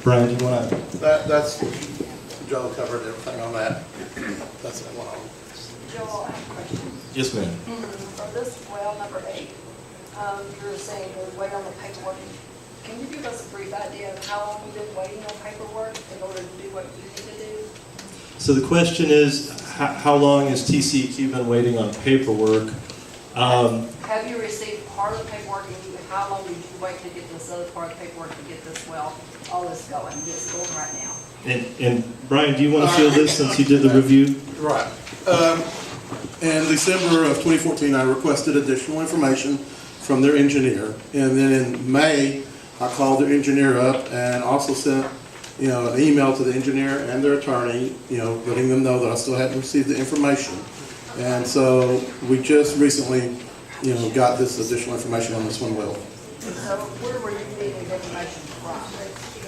Brian, do you want to? That's, Joe covered everything on that. That's the one. Joel, I have a question. Yes, ma'am. For this well number 8, you're saying you're waiting on the paperwork. Can you give us a brief idea of how long you've been waiting on paperwork in order to do what you need to do? So the question is, how long has TCEQ been waiting on paperwork? Have you received part of the paperwork, and how long did you wait to get this other part of the paperwork to get this well, all this going, this going right now? And Brian, do you want to field this since you did the review? Right. In December of 2014, I requested additional information from their engineer. And then in May, I called their engineer up and also sent, an email to the engineer and their attorney, letting them know that I still hadn't received the information. And so we just recently, got this additional information on this one well. So where were you getting the information from?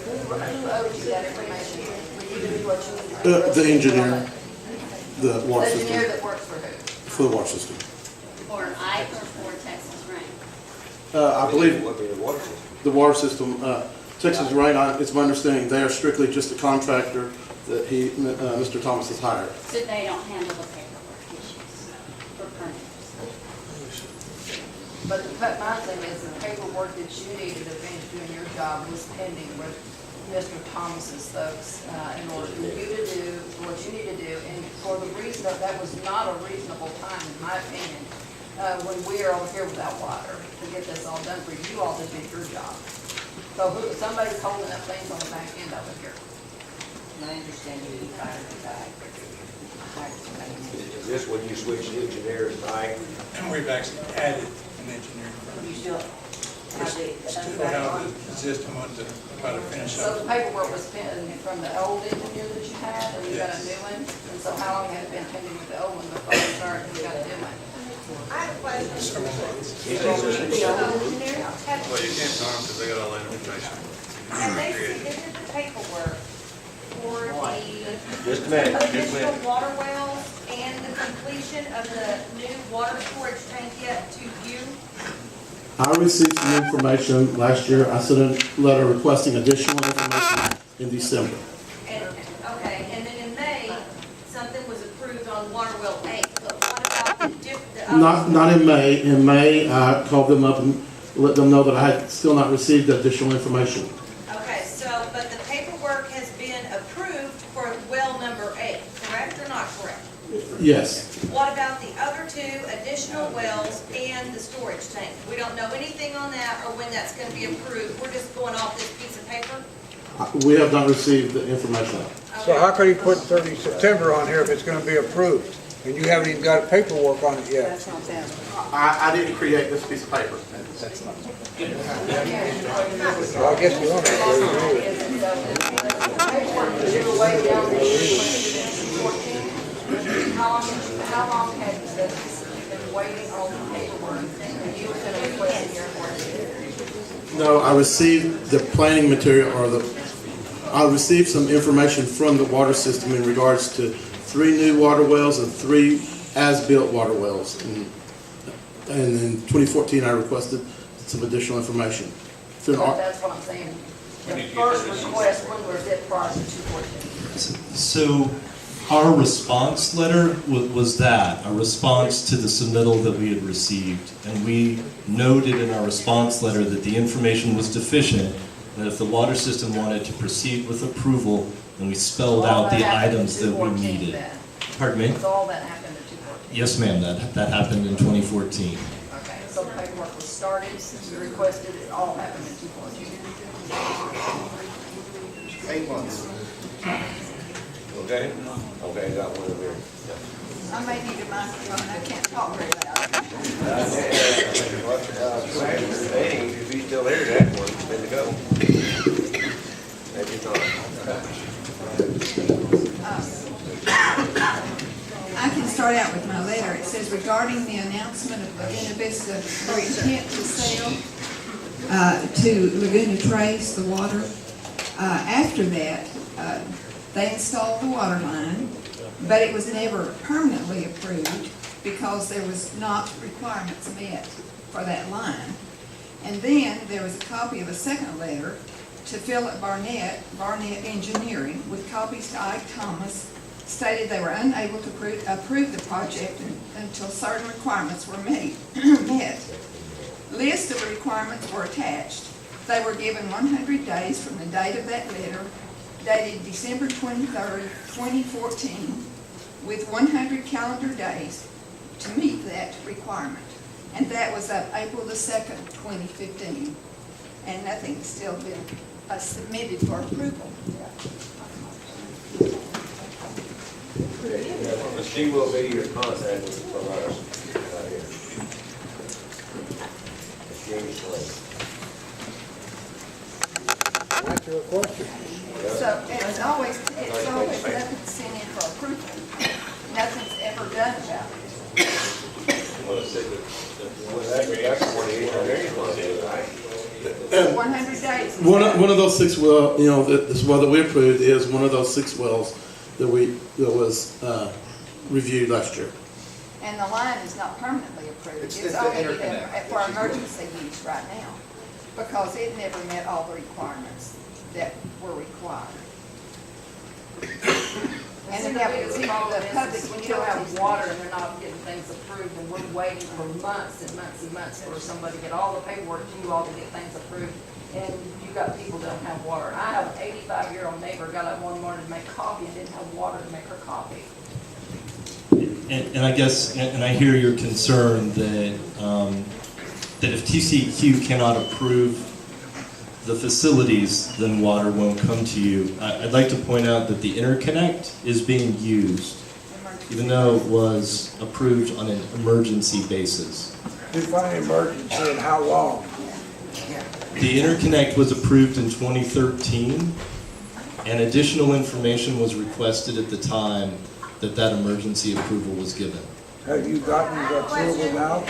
Who owed you that information? For you to do what you need to do? The engineer, the water The system. engineer that works for who? For the water system. For Ike or for Texas Rain? I believe What be the water system? the water system, Texas Rain, it's my understanding they are strictly just a contractor that Mr. Thomas has hired. So they don't handle the paperwork issues for permits? But my thing is, the paperwork that you needed to finish doing your job was pending with Mr. Thomas's folks in order for you to do what you need to do. And for the reason that was not a reasonable time, in my opinion, when we are over here without water to get this all done for you, you all just did your job. So somebody's holding up things on the back end over here. My understanding is you hired a guy. Is this when you switched engineers, Ike? And we've actually added an engineering firm. You still We have the, still have the system on to try to finish So the up. paperwork was pending from the old engineer that you had, and you got a new one? And so how long had it been pending with the old one before you started, you got a new one? Several months. The old engineer? Well, you can't harm because they got all that information. And they submitted the paperwork for the Just a minute, just a additional minute. water wells and the completion of the new water storage tank yet to you. I received some information last year. I sent a letter requesting additional information in December. And, okay, and then in May, something was approved on water well 8, but what about the Not in May. In May, I called them up and let them know that I had still not received additional information. Okay, so, but the paperwork has been approved for well number 8, correct or not correct? Yes. What about the other 2 additional wells and the storage tank? We don't know anything on that or when that's going to be approved. We're just going off this piece of paper? We have not received the information. So how could he put 30 September on here if it's gonna be approved? And you haven't even got paperwork on it yet? That's not them. I didn't create this piece of paper. Well, I guess you want to. How long had you been waiting on the paperwork and you were going to request in your court? No, I received the planning material, I received some information from the water system in regards to 3 new water wells and 3 as-built water wells. And in 2014, I requested some additional information. That's what I'm saying. The first request, when was it prior to 214? So our response letter was that, a response to the submittal that we had received. And we noted in our response letter that the information was deficient, that if the water system wanted to proceed with approval, then we spelled out the items that we needed. Pardon me? So all that happened at 214? Yes, ma'am, that happened in 2014. Okay, so the paperwork was started, you requested, it all happened at 214? 8 months. Okay? Okay, got one over here. I may need a microphone, I can't talk very loud. If he's still there, that one's been to go. Maybe not. I can start out with my letter. It says, regarding the announcement of Laguna Vista, their intent to sell to Laguna Trace, the water. After that, they installed the water line, but it was never permanently approved because there was not requirements met for that line. And then there was a copy of a second letter to Philip Barnett Engineering, with copies to Ike Thomas, stated they were unable to approve the project until certain requirements were met. List of requirements were attached. They were given 100 days from the date of that letter, dated December 23rd, 2014, with 100 calendar days to meet that requirement. And that was up April the 2nd, 2015. And nothing's still been submitted for approval. She will be your contact from us, right here. Jamie Slade. Answer your question. So it's always nothing's sent in for approval. Nothing's ever done about it. That's 48 on everything, right? 100 days. One of those 6 well, this well that we approved is one of those 6 wells that was reviewed last year. And the line is not permanently approved. It's It's the only interconnect. for emergency use right now, because it never met all the requirements that were required. And then that was the public, when you don't have water and they're not getting things approved, and we're waiting for months and months and months for somebody to get all the paperwork to you all to get things approved, and you got people that don't have water. I have an 85-year-old neighbor, got up one morning to make coffee and didn't have water to make her coffee. And I guess, and I hear your concern that that if TCEQ cannot approve the facilities, then water won't come to you. I'd like to point out that the interconnect is being used, even though it was approved on an emergency basis. Define emergency and how long? The interconnect was approved in 2013, and additional information was requested at the time that emergency approval was given. Have you gotten the approval now?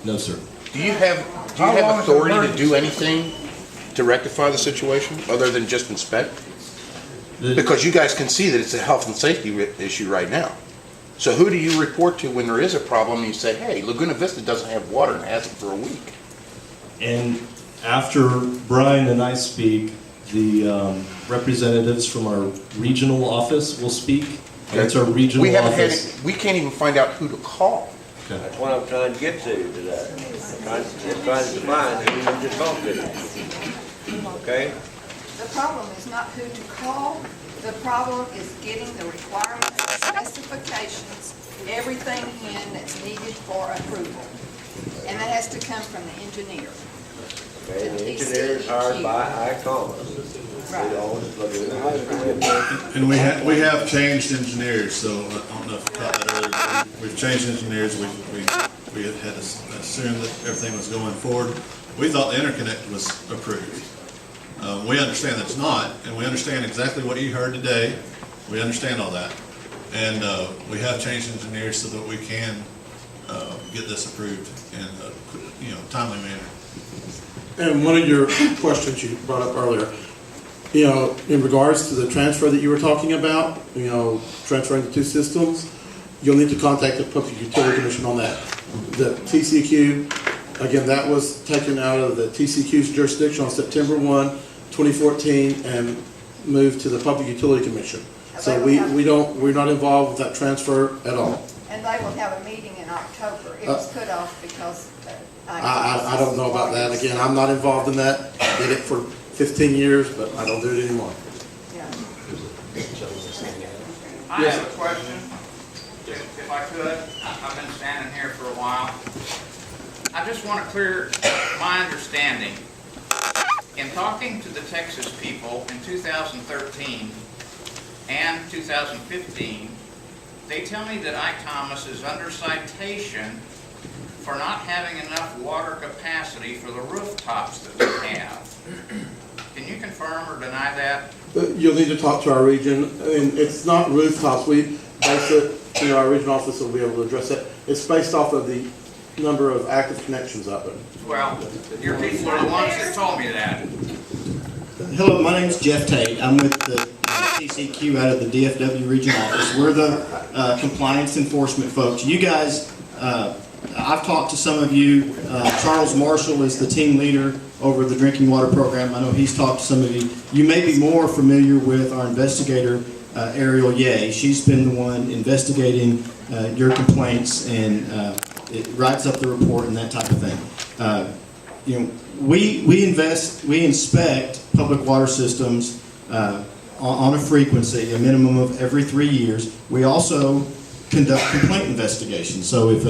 No, sir. Do you have authority to do anything to rectify the situation other than just inspect? Because you guys can see that it's a health and safety issue right now. So who do you report to when there is a problem and you say, hey, Laguna Vista doesn't have water and hasn't for a week? And after Brian and I speak, the representatives from our regional office will speak. It's our regional office. We can't even find out who to call. Okay. That's what I'm trying to get to today. Trying to define who you just talked to. Okay? The problem is not who to call, the problem is getting the requirements, specifications, everything in that's needed for approval. And that has to come from the engineer. Okay, and the engineer is hired by ICOMA. And we have changed engineers, so I don't know if you caught that earlier. We've changed engineers. We had assumed that everything was going forward. We thought the interconnect was approved. We understand that it's not, and we understand exactly what you heard today. We understand all that, and we have changed engineers so that we can get this approved in a timely manner. And one of your questions you brought up earlier, in regards to the transfer that you were talking about, transferring the 2 systems, you'll need to contact the Public Utility Commission on that. The TCEQ, again, that was taken out of the TCEQ's jurisdiction on September 1, 2014, and moved to the Public Utility Commission. So we're not involved with that transfer at all. And they will have a meeting in October. It was put off because I don't know about that. Again, I'm not involved in that. I did it for 15 years, but I don't do it anymore. I have a question, if I could. I've been standing here for a while. I just want to clear my understanding. In talking to the Texas people in 2013 and 2015, they tell me that Ike Thomas is under citation for not having enough water capacity for the rooftops that we have. Can you confirm or deny that? You'll need to talk to our region. I mean, it's not rooftops. We base it, our regional office will be able to address it. It's based off of the number of active connections out there. Well, your people are the ones that told me that. Hello, my name is Jeff Tate. I'm with the TCEQ out of the DFW region office. We're the compliance enforcement folks. You guys I've talked to some of you. Charles Marshall is the team leader over the drinking water program. I know he's talked to some of you. You may be more familiar with our investigator, Ariel Ye. She's been the one investigating your complaints, and it writes up the report and that type of thing. You know, we inspect public water systems on a frequency, a minimum of every 3 years. We also conduct complaint investigations. So if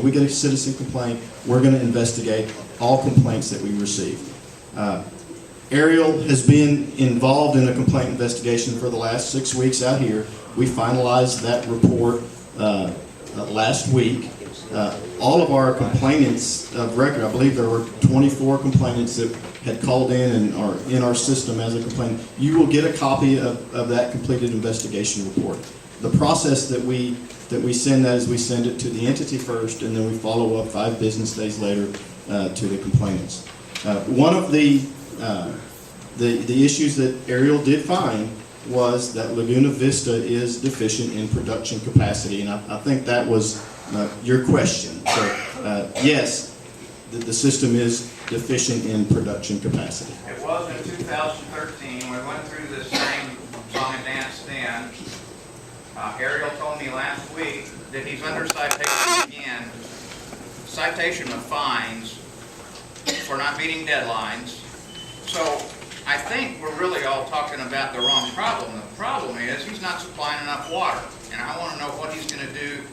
we get a citizen complaint, we're going to investigate all complaints that we receive. Ariel has been involved in a complaint investigation for the last 6 weeks out here. We finalized that report last week. All of our complainants of record, I believe there were 24 complainants that had called in and are in our system as a complainant. You will get a copy of that completed investigation report. The process that we send that is we send it to the entity first, and then we follow up 5 business days later to the complainants. One of the issues that Ariel did find was that Laguna Vista is deficient in production capacity, and I think that was your question. So yes, the system is deficient in production capacity. It was in 2013. We went through the same song and dance then. Ariel told me last week that he's under citation again. Citation of fines for not meeting deadlines. So I think we're really all talking about the wrong problem. The problem is he's not supplying enough water. And I want to know what he's going to do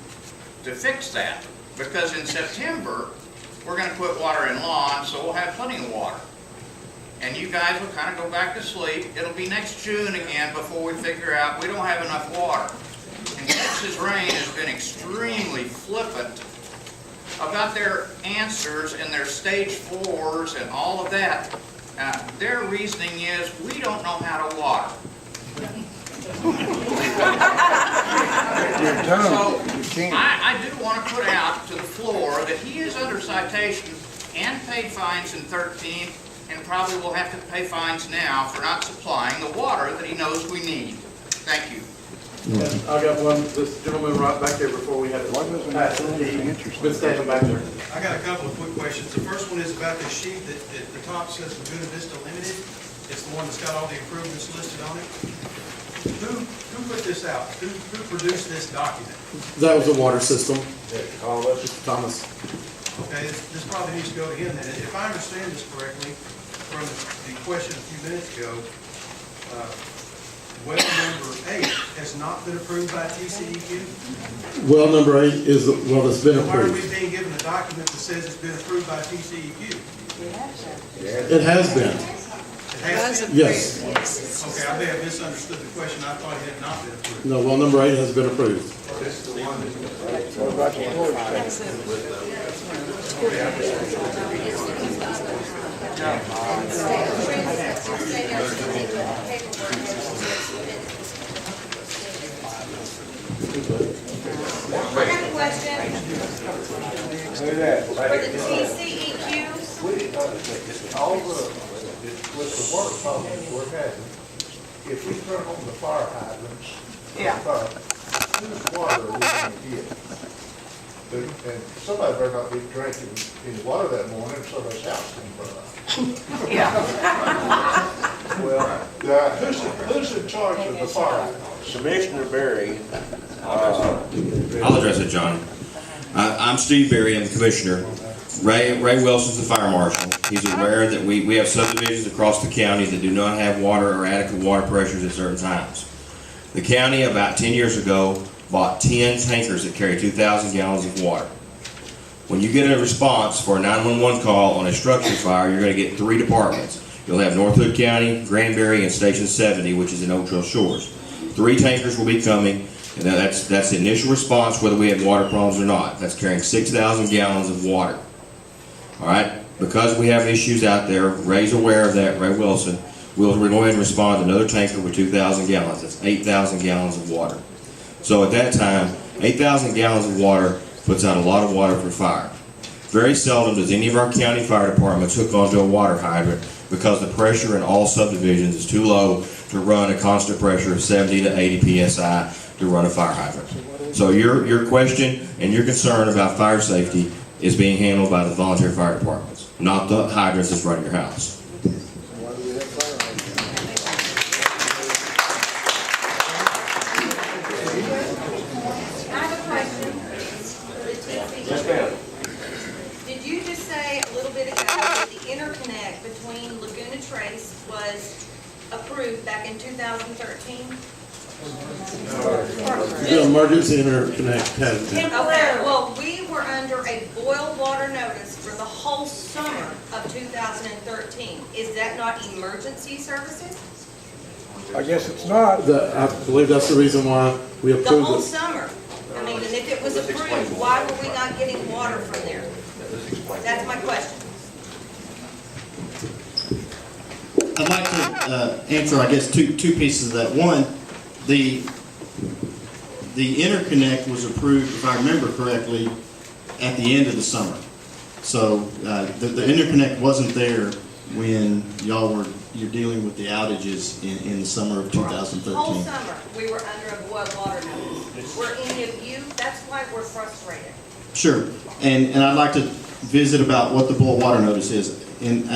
to fix that. Because in September, we're going to put water in lawns, so we'll have plenty of water. And you guys will kind of go back to sleep. It'll be next June again before we figure out we don't have enough water. And Texas Rain has been extremely flippant about their answers and their stage 4s and all of that. Their reasoning is we don't know how to water. So I do want to put out to the floor that he is under citation and paid fines in 13 and probably will have to pay fines now for not supplying the water that he knows we need. Thank you. I got one, this gentleman right back there before we had to pass the tea. Been standing back there. I got a couple of quick questions. The first one is about the sheet that at the top says Laguna Vista Limited. It's the one that's got all the improvements listed on it. Who put this out? Who produced this document? That was the water system. Thomas. Okay, this probably needs to go to him then. If I understand this correctly, from the question a few minutes ago, well number 8 has not been approved by TCEQ? Well, number 8 is, well, it's been Why are we approved. being given a document that says it's been approved by TCEQ? It has been. It has been? Yes. Okay, I may have misunderstood the question. I thought it had not been approved. No, well, number 8 has been approved. I have a question. For the TCEQs, With the water problems we're having, if we turn on the fire hydrants, whose water are we gonna get? And somebody better not be drinking any water that morning, so somebody's house can burn up. Well, who's in charge of the fire hydrants? Commissioner Berry. I'll address it, John. I'm Steve Berry, I'm the commissioner. Ray Wilson's the fire marshal. He's aware that we have subdivisions across the county that do not have water or adequate water pressures at certain times. The county, about 10 years ago, bought 10 tankers that carry 2,000 gallons of water. When you get a response for a 911 call on a structure fire, you're going to get 3 departments. You'll have North Hood County, Granbury, and Station 70, which is in Oak Trail Shores. 3 tankers will be coming, and that's the initial response whether we have water problems or not. That's carrying 6,000 gallons of water. All right? Because we have issues out there, Ray's aware of that, Ray Wilson, we'll go ahead and respond to another tanker with 2,000 gallons. That's 8,000 gallons of water. So at that time, 8,000 gallons of water puts out a lot of water for fire. Very seldom does any of our county fire departments hook onto a water hydrant because the pressure in all subdivisions is too low to run a constant pressure of 70 to 80 psi to run a fire hydrant. So your question and your concern about fire safety is being handled by the volunteer fire departments, not the hydrants that's right at your house. I have a question for the TC. Yes, ma'am. Did you just say a little bit ago that the interconnect between Laguna Trace was approved back in 2013? The emergency interconnect has been. Okay, well, we were under a boil water notice for the whole summer of 2013. Is that not emergency services? I guess it's not. I believe that's the reason why we The approved whole it. summer. I mean, and if it was approved, why were we not getting water from there? That's my question. I'd like to answer, I guess, two pieces of that. One, the interconnect was approved, if I remember correctly, at the end of the summer. So the interconnect wasn't there when you're dealing with the outages in the summer of 2013. Whole summer, we were under a boil water notice. Were any of you, that's why we're frustrated. Sure, and I'd like to visit about what the boil water notice is. And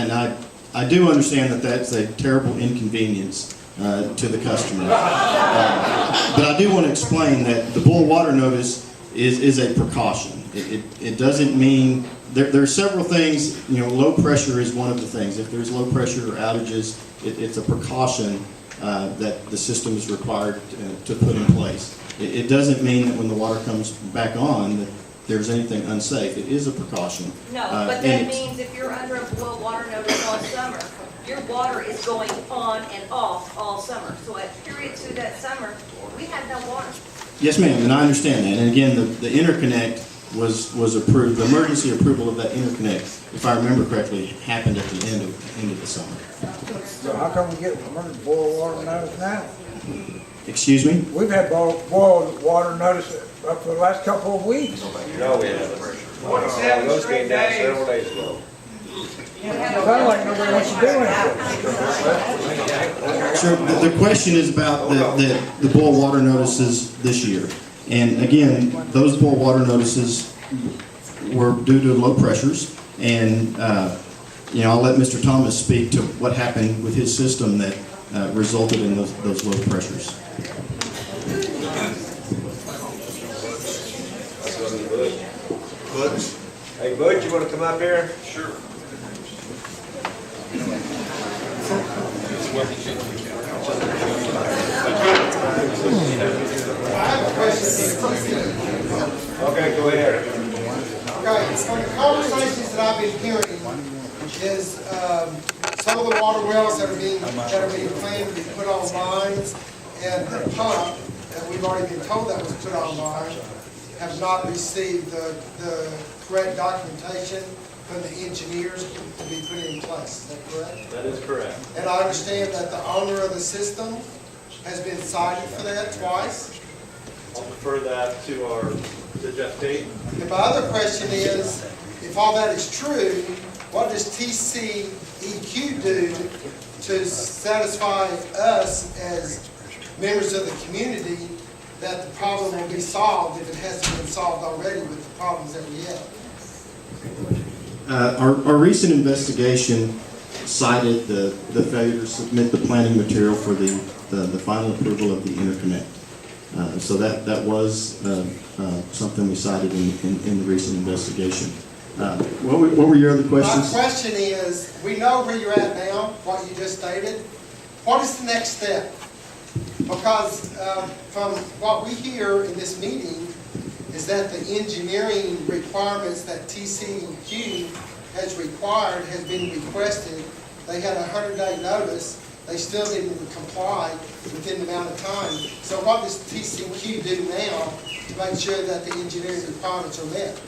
I do understand that that's a terrible inconvenience to the customer. But I do want to explain that the boil water notice is a precaution. It doesn't mean, there are several things, low pressure is one of the things. If there's low pressure or outages, it's a precaution that the system is required to put in place. It doesn't mean that when the water comes back on that there's anything unsafe. It is a precaution. No, but that means if you're under a boil water notice all summer, your water is going on and off all summer. So at periods through that summer, we had no water. Yes, ma'am, and I understand that. And again, the interconnect was approved. The emergency approval of that interconnect, if I remember correctly, happened at the end of the summer. So how come we get boil water notice now? Excuse me? We've had boil water notice up for the last couple of weeks. No, we haven't. Those came down several days ago. Sounds like nobody wants to do anything. Sure. The question is about the boil water notices this year. And again, those boil water notices were due to low pressures. And, I'll let Mr. Thomas speak to what happened with his system that resulted in those low pressures. Butch? Hey, Butch, you want to come up here? Sure. Okay, go ahead. Okay, from the conversations that I've been hearing is some of the water wells that are being planned to be put online, and the pump that we've already been told that was put online have not received the correct documentation from the engineers to be put in place. Is that correct? That is correct. And I understand that the owner of the system has been cited for that twice. I'll defer that to Jeff Tate. And my other question is, if all that is true, what does TCEQ do to satisfy us as members of the community that the problem will be solved if it hasn't been solved already with the problems that we have? Our recent investigation cited the failure to submit the planning material for the final approval of the interconnect. So that was something we cited in the recent investigation. What were your other questions? My question is, we know where you're at now, what you just stated. What is the next step? Because from what we hear in this meeting is that the engineering requirements that TCEQ has required has been requested. They had a 100-day notice. They still didn't comply within the amount of time. So what does TCEQ do now to make sure that the engineering requirements are met?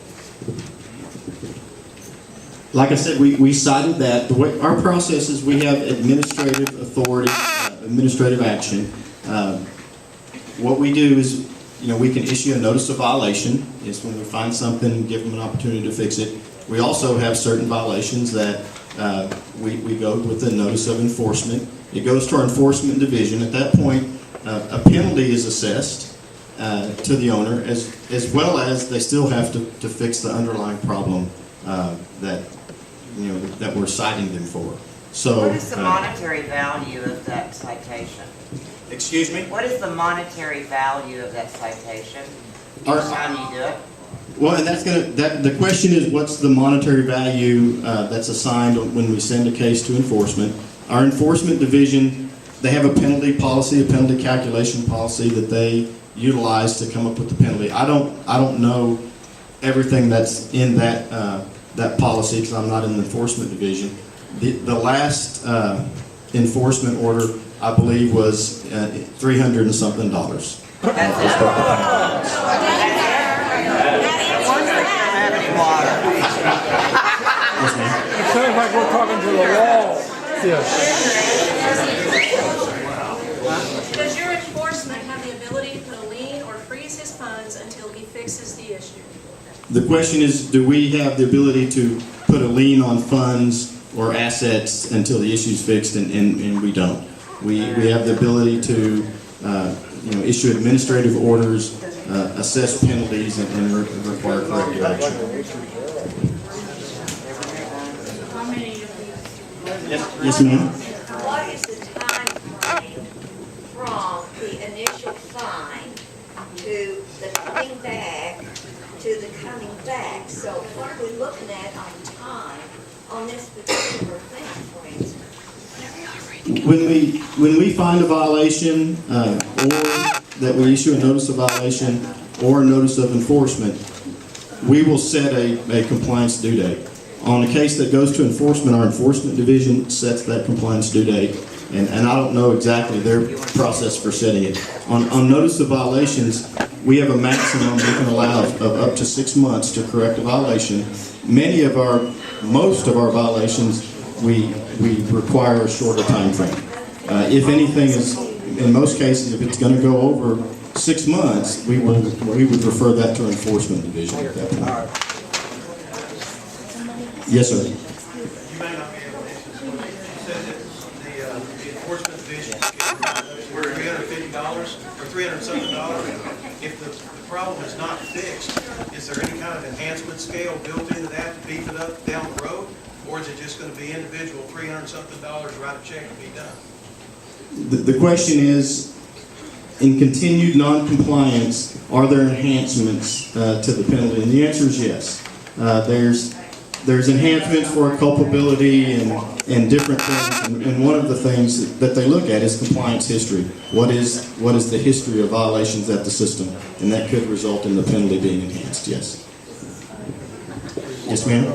Like I said, we cited that. The way our process is, we have administrative authority, administrative action. What we do is, we can issue a notice of violation. It's when we find something, give them an opportunity to fix it. We also have certain violations that we go with a notice of enforcement. It goes to our enforcement division. At that point, a penalty is assessed, to the owner, as well as they still have to fix the underlying problem that, that we're citing them for. So, what is the monetary value of that citation? Excuse me? What is the monetary value of that citation each time you do it? Well, and the question is, what's the monetary value that's assigned when we send a case to enforcement? Our enforcement division, they have a penalty policy, a penalty calculation policy that they utilize to come up with the penalty. I don't know everything that's in that policy because I'm not in the enforcement division. The last enforcement order, I believe, was $300 and something. It sounds like we're talking to the wall. Does your enforcement have the ability to put a lien or freeze his funds until he fixes the issue? The question is, do we have the ability to put a lien on funds or assets until the issue's fixed, and we don't. We have the ability to issue administrative orders, assess penalties, and require corrective action. Yes, ma'am. What is the time frame from the initial fine to the coming back to the coming back? So what are we looking at on time on this particular thing, for instance? When we find a violation, or that we issue a notice of violation or a notice of enforcement, we will set a compliance due date. On a case that goes to enforcement, our enforcement division sets that compliance due date, and I don't know exactly their process for setting it. On notice of violations, we have a maximum we can allow of up to 6 months to correct a violation. Most of our violations, we require a shorter time frame. If anything is, in most cases, if it's going to go over 6 months, we would refer that to enforcement division at that point. Yes, sir. You may not be able to answer this one. You said that the enforcement division were $350 or $300-something. If the problem is not fixed, is there any kind of enhancement scale built into that to beef it up down the road? Or is it just going to be individual $300-something, write a check and be done? The question is, in continued non-compliance, are there enhancements to the penalty? And the answer is yes. There's enhancements for culpability and different things, and one of the things that they look at is compliance history. What is the history of violations at the system? And that could result in the penalty being enhanced, yes. Yes, ma'am?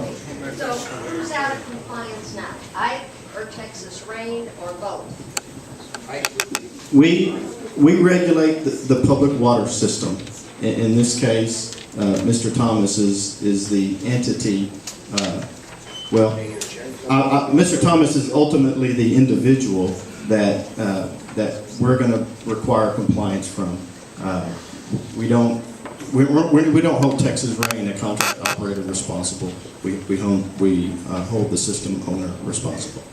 So who's out of compliance now? Ike or Texas Rain or both? We regulate the public water system. In this case, Mr. Thomas is the entity. Mr. Thomas is ultimately the individual that we're going to require compliance from. We don't hold Texas Rain, a contract operator, responsible. We hold the system owner responsible.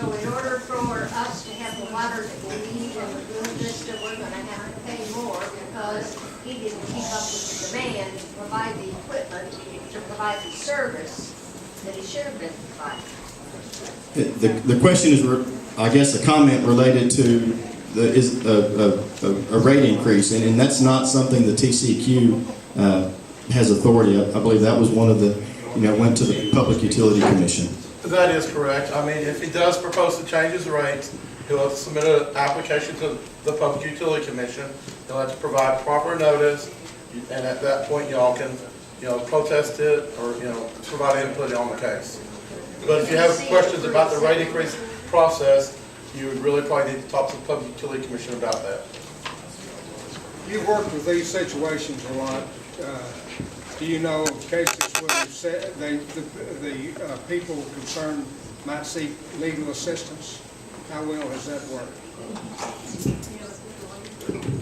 So in order for us to have the water that we need in Laguna Vista, we're going to have to pay more because he didn't keep up with the demand to provide the equipment, to provide the service that he should have been providing. The question is, I guess, a comment related to a rate increase, and that's not something the TCEQ has authority. I believe that was one of the, went to the Public Utility Commission. That is correct. I mean, if he does propose to change his rates, he'll have to submit an application to the Public Utility Commission. He'll have to provide proper notice, and at that point, y'all can, protest it or, provide input on the case. But if you have questions about the rate increase process, you would really probably need to talk to the Public Utility Commission about that. You've worked with these situations a lot. Do you know of cases where the people concerned might seek legal assistance? How well has that worked?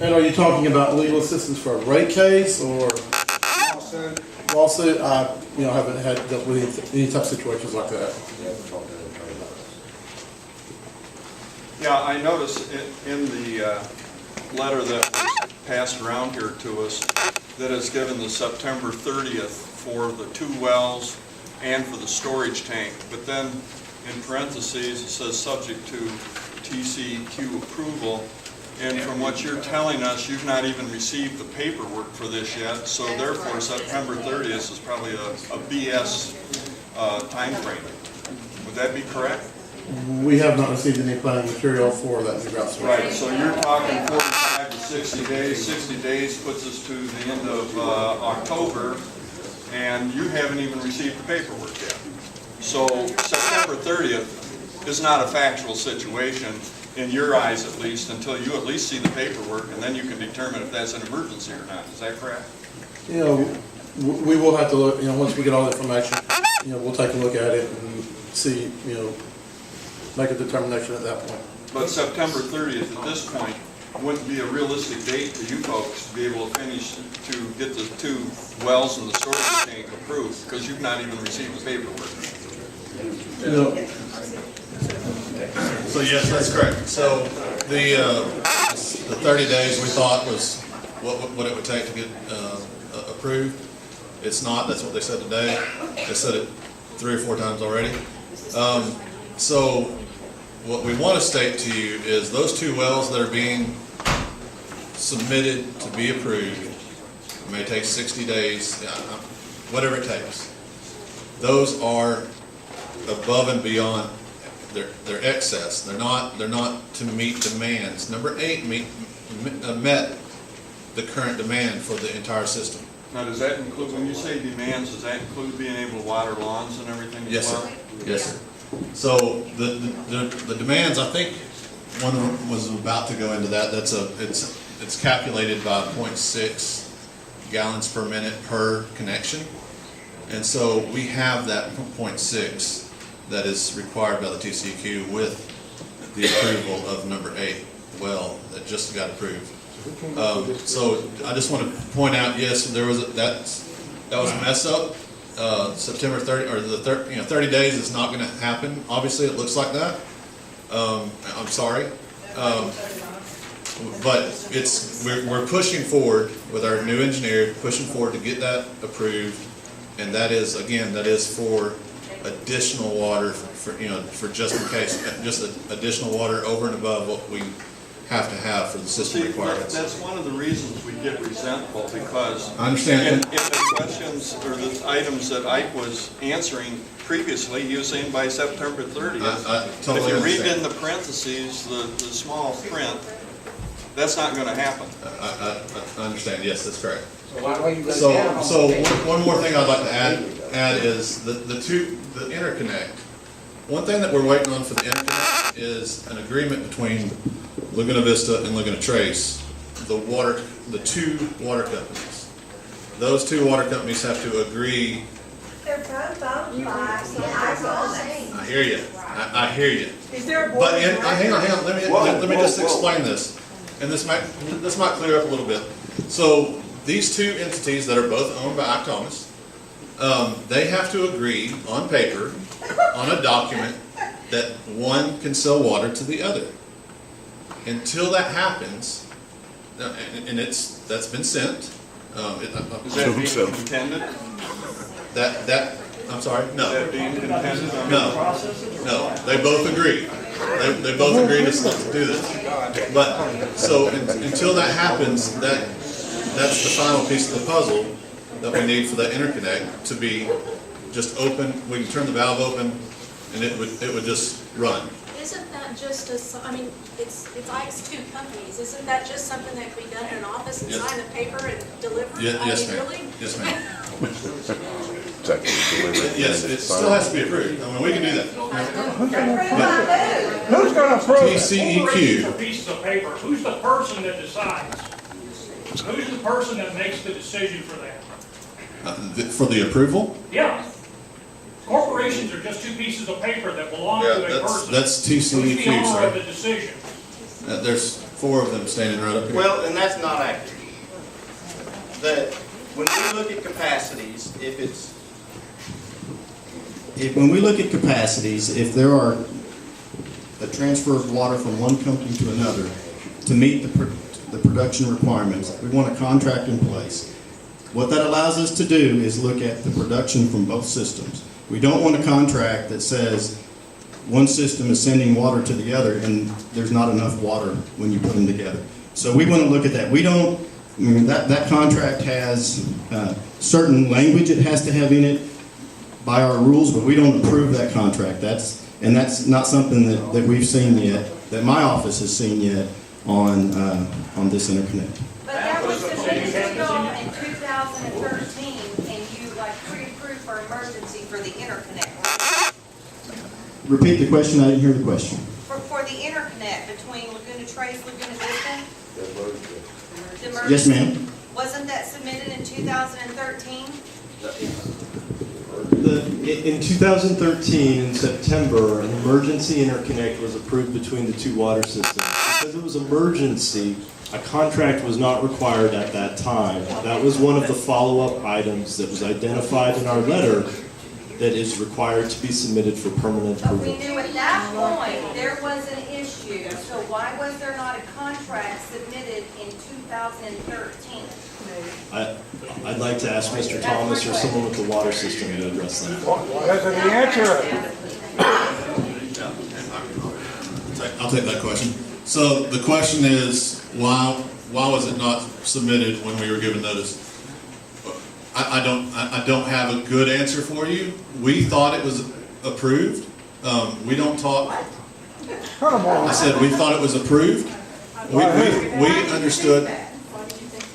And are you talking about legal assistance for a rate case or lawsuit? Lawsuit, I haven't had dealt with any type of situations like that. Yeah, I noticed in the letter that was passed around here to us that has given the September 30th for the 2 wells and for the storage tank, but then in parentheses, it says subject to TCEQ approval. And from what you're telling us, you've not even received the paperwork for this yet, so therefore September 30th is probably a BS timeframe. Would that be correct? We have not received any planning material for that new route. Right, so you're talking 45 to 60 days. 60 days puts us to the end of October, and you haven't even received the paperwork yet. So September 30th is not a factual situation, in your eyes at least, until you at least see the paperwork, and then you can determine if that's an emergency or not. Is that correct? You know, we will have to look, you know, once we get all the information, you know, we'll take a look at it and see, you know, make a determination at that point. But September 30th at this point wouldn't be a realistic date for you folks to be able to finish, to get the 2 wells and the storage tank approved, because you've not even received the paperwork. No. So yes, that's correct. So the 30 days we thought was what it would take to get approved. It's not. That's what they said today. They said it 3 or 4 times already. So what we want to state to you is those 2 wells that are being submitted to be approved, it may take 60 days, whatever it takes. Those are above and beyond their excess. They're not to meet demands. Number 8 met the current demand for the entire system. Now, does that include, when you say demands, does that include being able to water lawns and everything as Yes, well? sir. Yes, sir. So the demands, I think one of them was about to go into that. It's calculated by 0.6 gallons per minute per connection, and so we have that 0.6 that is required by the TCEQ with the approval of number 8 well that just got approved. So I just want to point out, yes, there was that was a mess up. September 30 or the 30 days is not going to happen. Obviously, it looks like that. I'm sorry, but we're pushing forward with our new engineer, pushing forward to get that approved, and that is for additional water for just in case, just additional water over and above what we have to have for the system requirements. That's one of the reasons we get resentful, because I understand. in the questions or the items that Ike was answering previously, he was saying by September 30th. I totally if you read understand. in the parentheses, the small print, that's not going to happen. I understand. Yes, that's correct. So So one more thing I'd like to add is the interconnect. One thing that we're waiting on for the interconnect is an agreement between Laguna Vista and Laguna Trace, the 2 water companies. Those 2 water companies have to agree. They're both owned by Iconic. I hear you. I hear you. Is there a board? But hang on. Let me just explain this, and this might clear up a little bit. So these 2 entities that are both owned by Iconic, they have to agree on paper, on a document, that one can sell water to the other. Until that happens, and that's been sent. Is that being contended? I'm sorry. No. Is that being contended? No. They both agree. They both agree to do this. But so until that happens, that's the final piece of the puzzle that we need for that interconnect to be just open. We can turn the valve open, and it would just run. Isn't that just I mean, it's Ike's 2 companies. Isn't that just something that can be done in an office and sign a paper and deliver? Yes, ma'am. Really? Yes, ma'am. Yes, it still has to be approved. I mean, we can do that. Who's going to approve it? TCEQ. Pieces of paper, who's the person that decides? Who's the person that makes the decision for that? For the approval? Yeah. Corporations are just 2 pieces of paper that belong to a person. That's TCEQ, Who's the owner of sir. the decision? There's 4 of them standing right up here. Well, and that's not accurate. That when we look at capacities, When we look at capacities, if there are a transfer of water from one company to another to meet the production requirements. We want a contract in place. What that allows us to do is look at the production from both systems. We don't want a contract that says one system is sending water to the other and there's not enough water when you put them together. So we want to look at that. We don't, I mean, that contract has certain language it has to have in it by our rules, but we don't approve that contract. That's not something that we've seen yet, that my office has seen yet on this interconnect. But that was submitted to y'all in 2013, and you like pre-approved for emergency for the interconnect, right? Repeat the question, I didn't hear the question. For the interconnect between Laguna Trace, Laguna Vista? The emergency. Yes, ma'am. Wasn't that submitted in 2013? In 2013, in September, an emergency interconnect was approved between the two water systems. Because it was emergency, a contract was not required at that time. That was one of the follow-up items that was identified in our letter that is required to be submitted for permanent But we approval. knew at that point there was an issue, so why was there not a contract submitted in 2013? I'd like to ask Mr. Thomas or someone with the water system to address that. That's the answer. I'll take that question. So the question is, why was it not submitted when we were given notice? I don't have a good answer for you. We thought it was approved. We don't talk. I said we thought it was approved. We understood.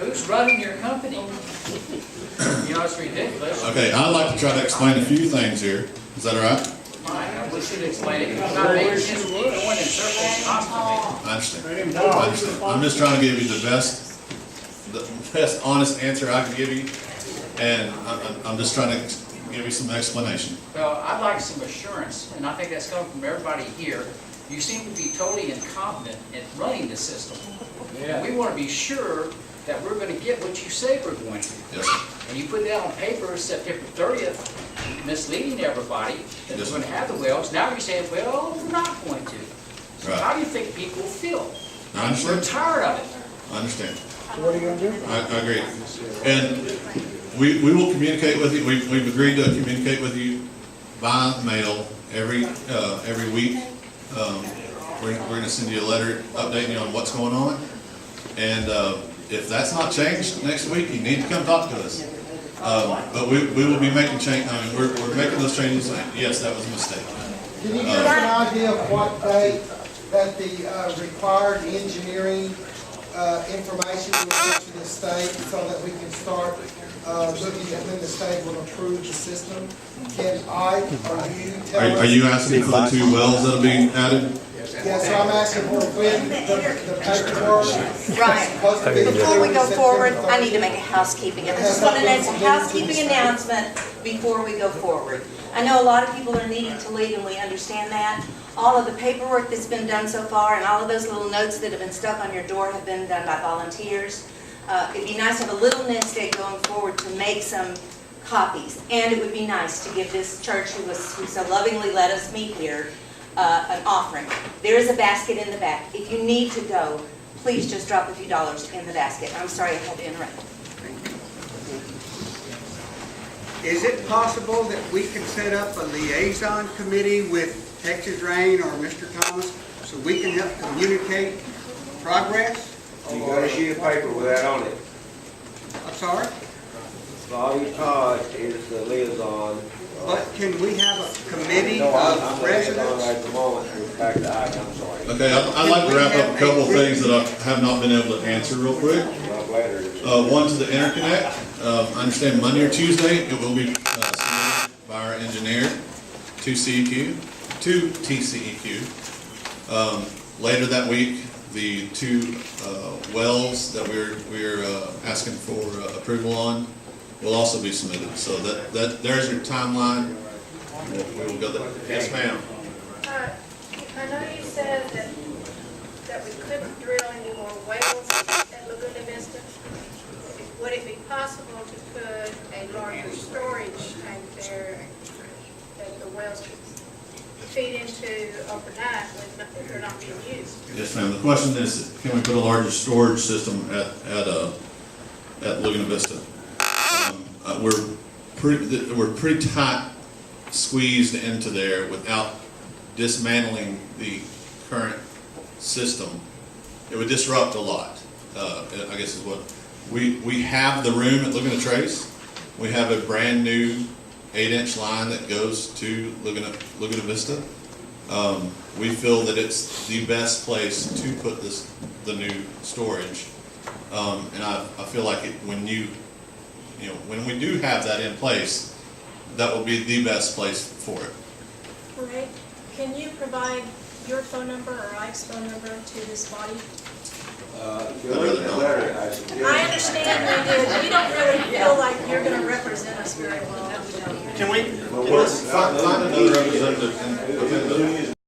Who's running your company? You know, it's ridiculous. Okay, I'd like to try to explain a few things here. Is that all right? Fine, we should explain it. It's not making sense. You're going in circles constantly. I understand. I'm just trying to give you the best honest answer I can give you, and I'm just trying to give you some explanation. Well, I'd like some assurance, and I think that's coming from everybody here. You seem to be totally incompetent at running the system. Yeah. We want to be sure that we're going to get what you say we're going to. Yes. And you put that on paper September 30th, misleading everybody that we're going to have the wells. Now you're saying, well, we're not going to. So Right. how do you think people will feel? I understand. We're tired of it. I understand. So what are you going to do? I agree. And we will communicate with you. We've agreed to communicate with you by mail every week. We're going to send you a letter updating you on what's going on. And if that's not changed next week, you need to come talk to us. But we will be making change. I mean, we're making those changes. Yes, that was a mistake. Can you give us an idea of what date that the required engineering information will go to the state so that we can start looking at when the state will approve the system? Can I or you tell us? Are you asking for the 2 wells that'll be added? Yes, so I'm asking for when the paperwork. Right. Before we go forward, I need to make a housekeeping. I just want to make a housekeeping announcement before we go forward. I know a lot of people are needing to leave, and we understand that. All of the paperwork that's been done so far and all of those little notes that have been stuck on your door have been done by volunteers. It'd be nice to have a little nest egg going forward to make some copies. And it would be nice to give this church, who so lovingly let us meet here, an offering. There is a basket in the back. If you need to go, please just drop a few dollars in the basket. I'm sorry I had to interrupt. Is it possible that we can set up a liaison committee with Texas Rain or Mr. Thomas so we can help communicate progress? You got a sheet of paper with that on it. I'm sorry? Bobby Todd is the liaison. But can we have a committee No, I'm of the liaison residents? at the moment. Back to Ike, I'm sorry. Okay, I'd like to wrap up a couple of things that I have not been able to answer real quick. One to the interconnect. I understand Monday or Tuesday, it will be submitted by our engineer to TCEQ. Later that week, the 2 wells that we're asking for approval on will also be submitted. So that there's your timeline. We will go there. Yes, ma'am. I know you said that we couldn't drill any more wells at Laguna Vista. Would it be possible to put a larger storage tank there that the wells could feed into overnight when they're not being used. Yes, ma'am. The question is, can we put a larger storage system at Laguna Vista? We're pretty tight squeezed into there without dismantling the current system. It would disrupt a lot, I guess is what. We have the room at Laguna Trace. We have a brand new 8-inch line that goes to Laguna Vista. We feel that it's the best place to put the new storage. And I feel like when we do have that in place, that will be the best place for it. Ray, can you provide your phone number or Ike's phone number to this body? I understand we did. We don't really feel like you're going to represent us very well. Can we find another representative?